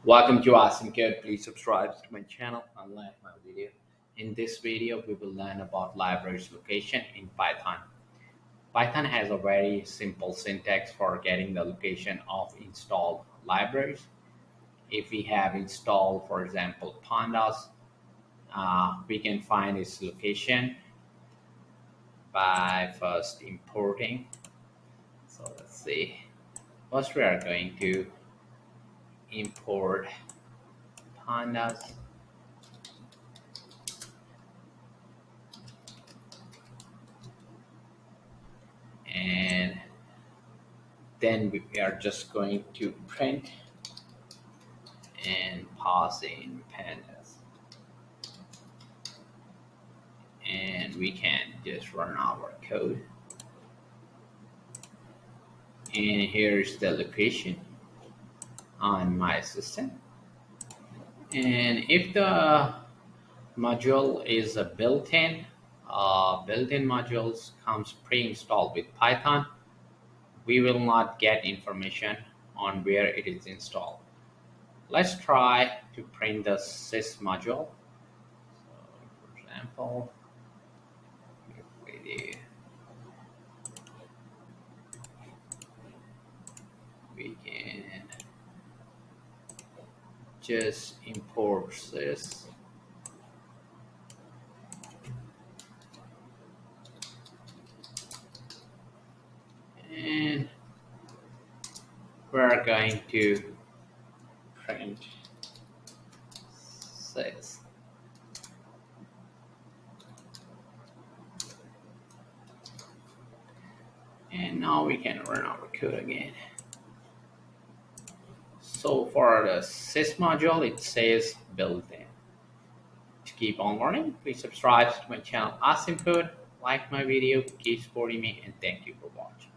Welcome to Awesome Code. Please subscribe to my channel and like my video. In this video, we will learn about libraries location in Python. Python has a very simple syntax for getting the location of installed libraries. If we have installed, for example, pandas, we can find its location by first importing. So let's see. First, we are going to import pandas. And then we are just going to print and pass in pandas, and we can just run our code, and here's the location on my system. And if the module is a built-in modules comes pre-installed with Python, we will not get information on where it is installed. Let's try to print the sys module. So for example, if we can just import this, and we're going to print this. And now we can run our code again. So for the sys module, it says built in. To keep on learning, please subscribe to my channel Awesome Code, like my video, keep supporting me, and thank you for watching.